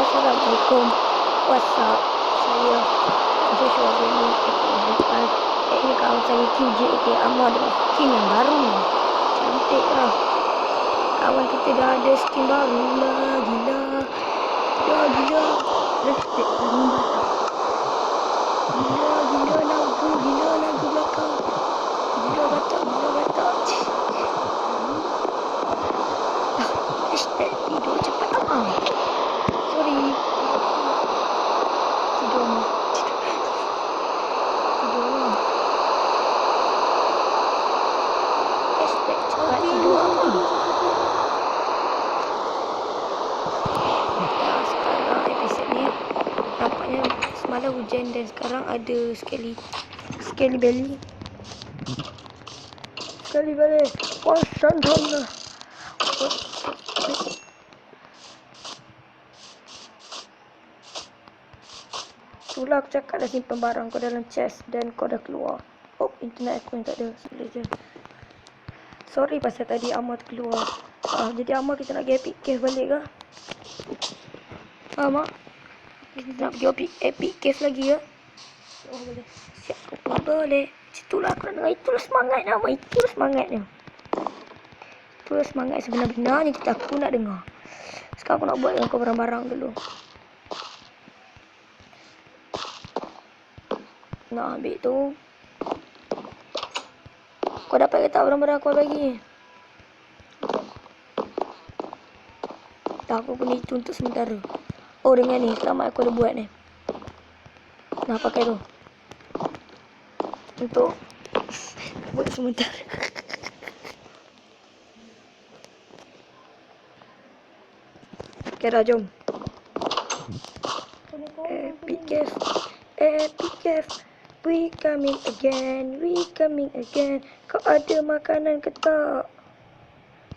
Assalamualaikum. What's up? Saya Joshua Gaming aka Haikal. Ini kawan saya QJ aka Ahmad dengan skin yang baru. Cantik lah. Kawan kita dah ada skin baru lah. Gila. Gila. Respect lah batak. Gila lagu belakang. Gila batak. Hashtag tidur cepat amat. Sorry. Tidur lah. Hashtag cepat tidur amat. Ya, sekarang episod ni nampaknya semalam hujan dan sekarang ada sekali balik. Wassalamualaikum. Itulah aku cakap dah simpan barang kau dalam chest dan kau dah keluar. Oh, internet aku yang tak ada. Sorry pasal tadi Amar keluar. Jadi Amar kita nak pergi Epic Cave balik ke? Amar? Kita nak pergi Epic Cave lagi ke? Oh boleh. Siap, boleh. Itulah aku nak dengar. Itulah semangatnya Amar. Itulah semangatnya. Itulah semangat sebenar-benarnya aku nak dengar. Sekarang aku nak buat dengan kau barang-barang dulu. Nak ambil tu. Kau dapat ke tak barang-barang aku bagi? Tak, aku punya itu untuk sementara. Oh, dengan ni. Selamat aku ada buat ni. Nah, pakai tu. Untuk buat sementara. Okay dah, jom. Epic Cave. We coming again. Kau ada makanan ke tak?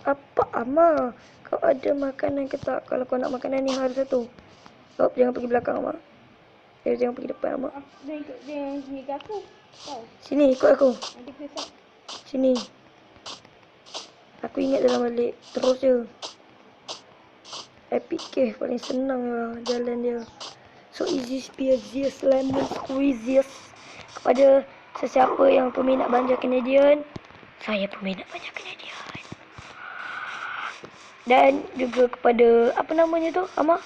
Apa Amar? Kau ada makanan ke tak? Kalau kau nak makanan ni harus satu. Oh, jangan pergi belakang Amar. Jangan pergi depan Amar. Dia ikut sini ke aku? Tahu. Sini ikut aku. Nanti kesak. Sini. Aku ingat dalam balik. Terus je. Epic Cave paling senang lah jalan dia. So easy speasiest lemon squeeziest. Kepada sesiapa yang peminat banja Canadian, saya peminat banja Canadian. Dan juga kepada apa namanya tu, Amar?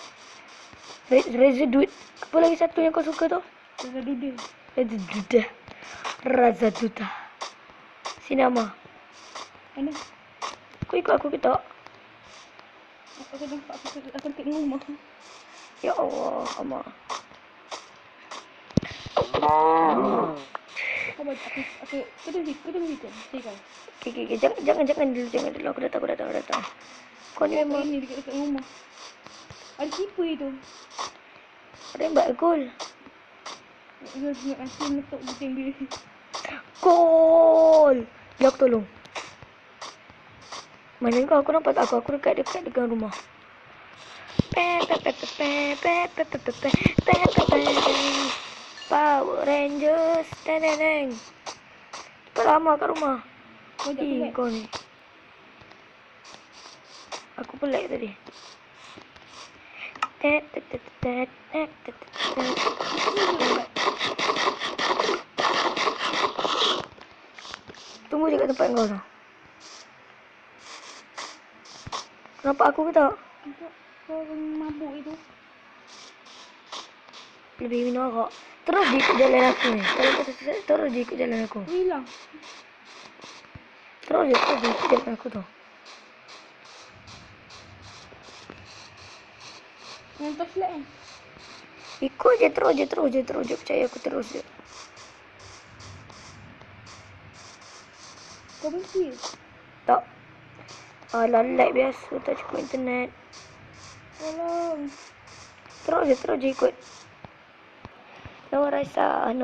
Residue. Apa lagi satu yang kau suka tu? Razaduda. Sini Amar. Mana? Kau ikut aku ke tak? Aku nampak aku dekat rumah. Ya Allah, Amar. Aku tunggu situ. Cakap. Okay. Jangan dulu. Aku datang. Kau ni memang Ini dekat rumah. Ada keeper itu. ada yang buat gol. Dia nak kasi letak buting dia. Gol. Ya, aku tolong. Mana kau? Aku nampak tak aku dekat dengan rumah. Power Rangers. Teneng. Lama kat rumah. Kau ni. Aku pelik tadi. Tunggu je kat tempat kau tu. Nampak aku ke tak? Kau mabuk itu. Lebih minum arak. Terus je ikut jalan aku ni. Terus je ikut jalan aku. Hilang. Terus je ikut jalan aku tu. Yang flashlight kan? Ikut je, terus je. Percaya aku terus je. Kau berhenti? Tak. Lalai biasa, tak cukup internet. Tolong. Terus je ikut. No Raisa.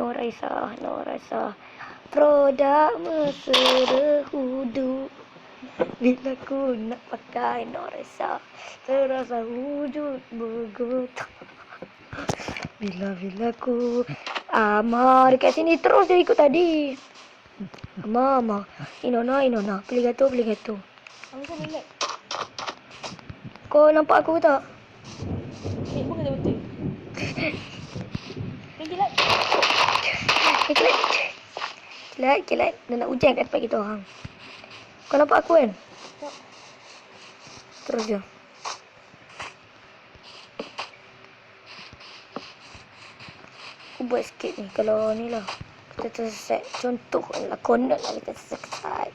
Produk mesra hudu. Bila ku nak pakai no Raisa, terasa wujud begitu. Bila ku Amar dekat sini terus dia ikut tadi. Mama, Inona, beli gato. Aku kan relax. Kau nampak aku ke tak? Bukan dah betul. Pergi lah. Kilat. Kilat. Dia nak hujan kat tempat kita orang. Kau nampak aku kan? Tak. Terus je. Aku buat sikit ni. Kalau ni lah. Kita terset. Contoh lah. Konon lah kita terset.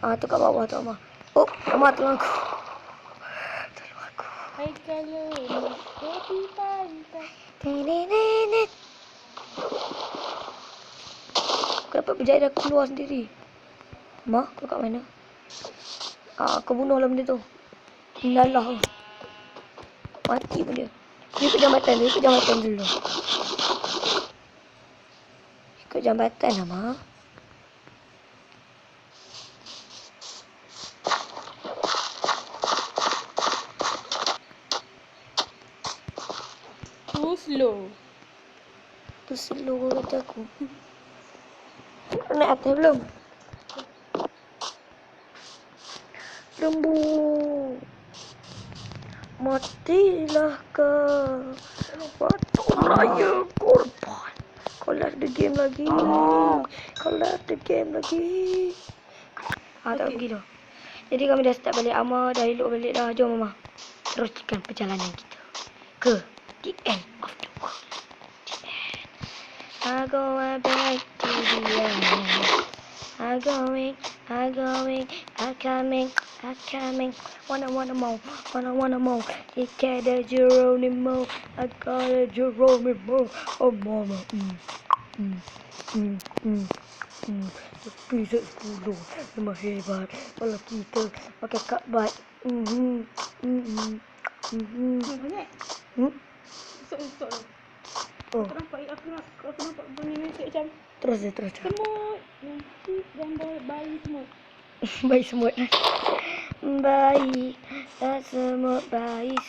Tu kat bawah tu Amar. Oh, Amar tolong aku. Tolong aku. Hai kalau nak tepi pantai. Nenek. Aku dapat berjaya dah keluar sendiri. Amar, kau kat mana? Kau bunuhlah benda tu. Inalah. Mati pun dia. Ikut jambatan dulu. Ikut jambatan lah, Mak. Too slow. Tu slow kata aku. Naik atas belum? Lembu. Matilah kau. Waktu raya korban. Kau left the game lagi. Tak pergi dah. Jadi kami dah start balik. Amar dah elok balik dah. Jom Mama. Teruskan perjalanan kita. Ke the end of the world. The end. I going back to the end. I coming. Wanna more. You got a Geronimo. I got a Geronimo. Oh mama. Episod 10 memang hebat. Kalau kita pakai kabat. Banyak. Esok lah. Oh, Aku nampak bunyi mesej macam terus je. semut. Nanti gambar bayi semut. Bayi semut. Bayi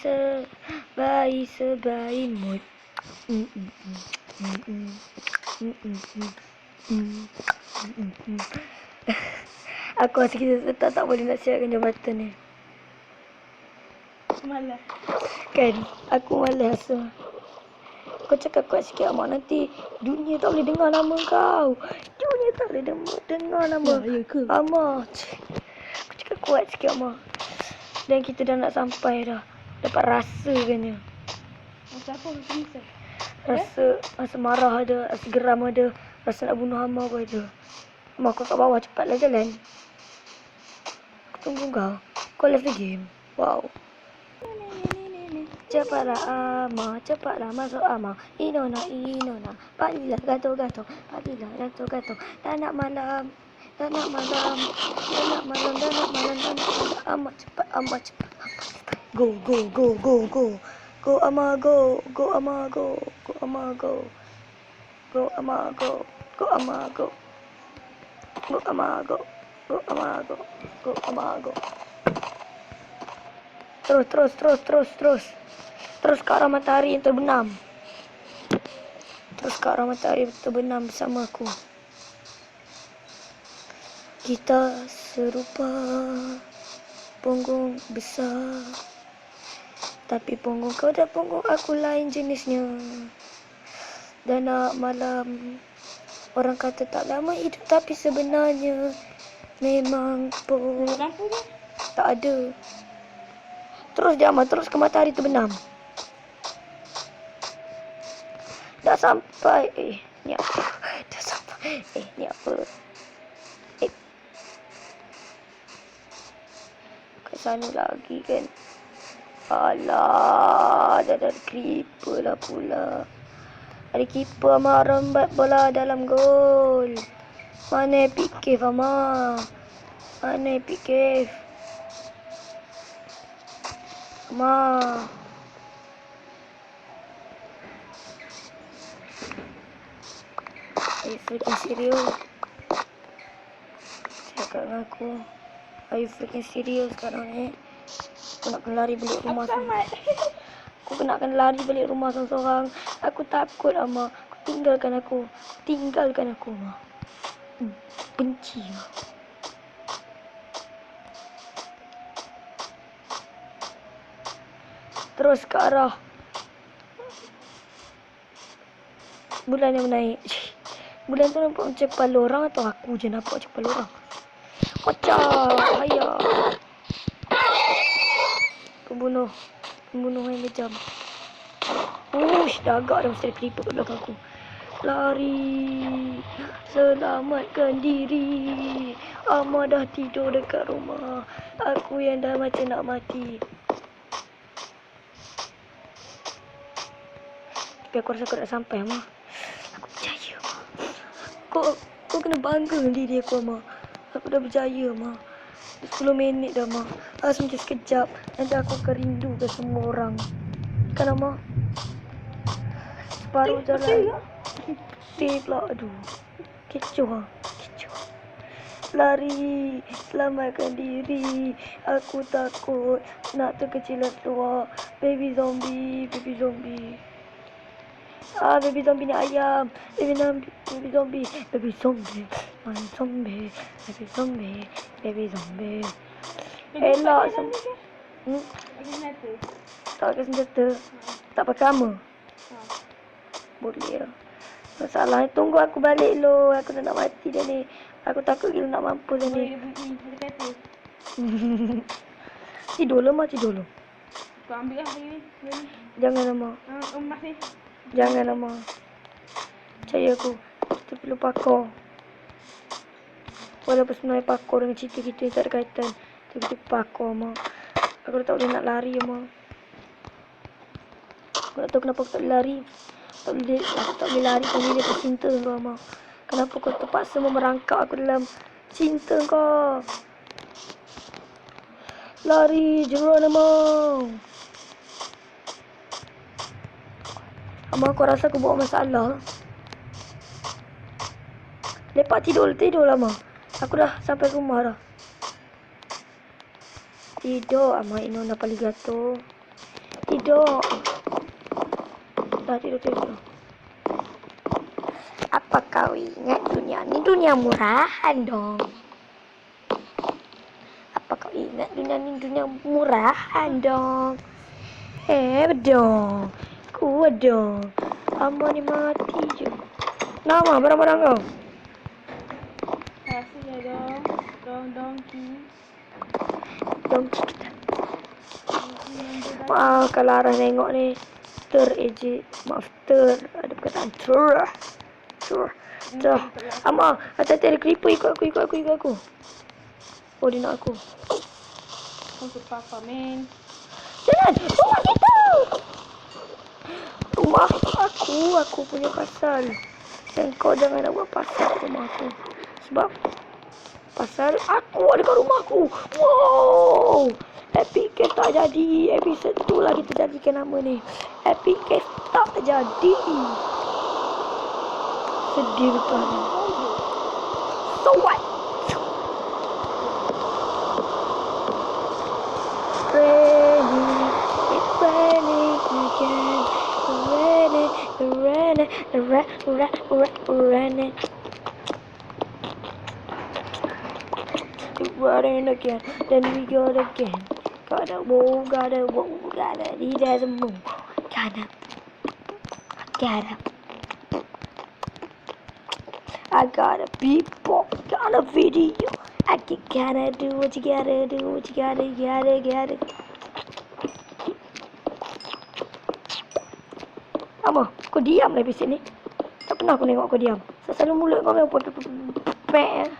semut. Bayi sebayi mut. Aku rasa kita tak boleh nak siapkan jambatan ni. Malah. Kan? Aku malas rasa. Kau cakap kuat sikit Amar. Nanti dunia tak boleh dengar nama kau. Dunia tak boleh dengar nama Ya ke? Amar. Aku cakap kuat sikit Amar. Dan kita dah nak sampai dah. Dapat rasa kan. Masa apa aku misal? Rasa marah ada. Rasa geram ada. Rasa nak bunuh Amar pun ada. Amar kau kat bawah cepatlah jalan. Aku tunggu kau. Kau left the game. Wow. Cepatlah Amar, cepatlah masuk Amar. Inona. Palilah gato. Danak malam. Amar cepat. Go. Go Amar, go. Terus. Terus ke arah matahari yang terbenam. Bersama aku. Kita serupa punggung besar. Tapi punggung kau dan punggung aku lain jenisnya. Dan nak malam. Orang kata tak lama hidup tapi sebenarnya memang pun Lampu je. tak ada. Terus je Amar, terus ke matahari terbenam. Dah sampai. Ni apa? Ni apa? Ke sana lagi kan. Alah, dah ada creeper lah pula. Ada keeper Amar rembat bola dalam gol. Mana epic cave Amar? Amar. Are you freaking serious? Cakap dengan aku. Are you freaking serious sekarang ni? Aku nak kena lari balik rumah seorang. Seorang. Aku takut Amar. Tinggalkan aku Amar. Benci lah. Terus ke arah Bulan yang menaik. Bulan tu nampak macam kepala orang atau aku je nampak macam kepala orang? Kocak. Bahaya. Pembunuh yang kejam. Ush, dah agak dah mesti ada creeper kat belakang aku. Lari. Selamatkan diri. Amma dah tidur dekat rumah. Aku yang dah macam nak mati. Tapi aku rasa aku dah sampai, Amma. Aku percaya, Amma. Kau kena bangga dengan diri aku, Amma. Aku dah berjaya, Amma. 10 minit dah, Amma. Macam sekejap. Nanti aku akan rindu ke semua orang. Kan, Amma? Separuh jalan. Betul pula. Aduh. Kecoh, ha. Kecoh. Lari. Selamatkan diri. Aku takut nak terkecilan keluar. Baby zombie. Baby zombie. Baby zombie ni ayam. Baby zombie. Baby zombie. My zombie. Baby zombie. Baby zombie. Elak semua. Pakai senjata. Tak pakai senjata. Tak pakai armor. Boleh lah. Masalahnya tunggu aku balik lo. Aku dah nak mati dah ni. Aku takut gila nak mampus dah ni. Boleh bunyi. Ada kata. Tidur lo, Mak. Tidur lo. Kau ambil lah lagi ni. Jangan lama. Masih. Jangan lama. Percaya aku. Kita perlu pakar. Walaupun sebenarnya pakar dengan cerita kita yang tak ada kaitan. Tapi kita pakar, Mak. Aku dah tak boleh nak lari, Mak. Aku tak tahu kenapa aku tak boleh lari. Aku tak boleh lari kerana dia tercinta kau, Mak. Kenapa kau terpaksa merangkap aku dalam cinta kau? Lari, Geronimo. Ama, aku rasa aku buat masalah. Lepak tidur lah, Ma. Aku dah sampai rumah dah. Tidur, Ama. Ini dah paling gato. Tidur. Dah tidur. Apa kau ingat dunia ni dunia murahan dong? Apa kau ingat dunia ni dunia murahan dong? Dong. Kuat dong. Amma ni mati je. Nama barang-barang kau. Rasanya dongki. Dongki kita. Maaf kalau Arah tengok ni. Maaf ada perkataan Amma, hati-hati ada creeper ikut aku. Oh, dia nak aku. Untuk papa, men. Jangan, rumah kita. Rumah aku punya pasal. Dan kau jangan nak buat pasal kat rumah aku. Sebab pasal aku ada kat rumah aku. Wow. Epic Cave tak jadi. Episode 2 lagi terjadikan nama ni. Epic Cave tak jadi. Sedih betul. So what? Raining, it's raining again. Raining. It's raining again. Then we go again. Gotta need as a move. Gotta. I got a people, got a video. I can gotta do what you gotta do, gotta. Ama, kau diam lah episode ni. Tak pernah aku tengok kau diam. Selalu mulut kau memang pek.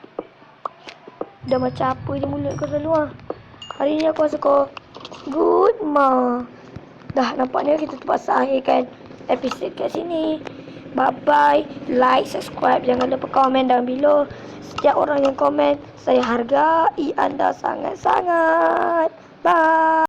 Dah macam apa je mulut kau selalu lah. Hari ni aku rasa kau good, Ma. Dah nampaknya kita terpaksa akhirkan episode kat sini. Bye-bye. Like, subscribe. Jangan lupa komen down below. Setiap orang yang komen, saya hargai anda sangat-sangat. Bye.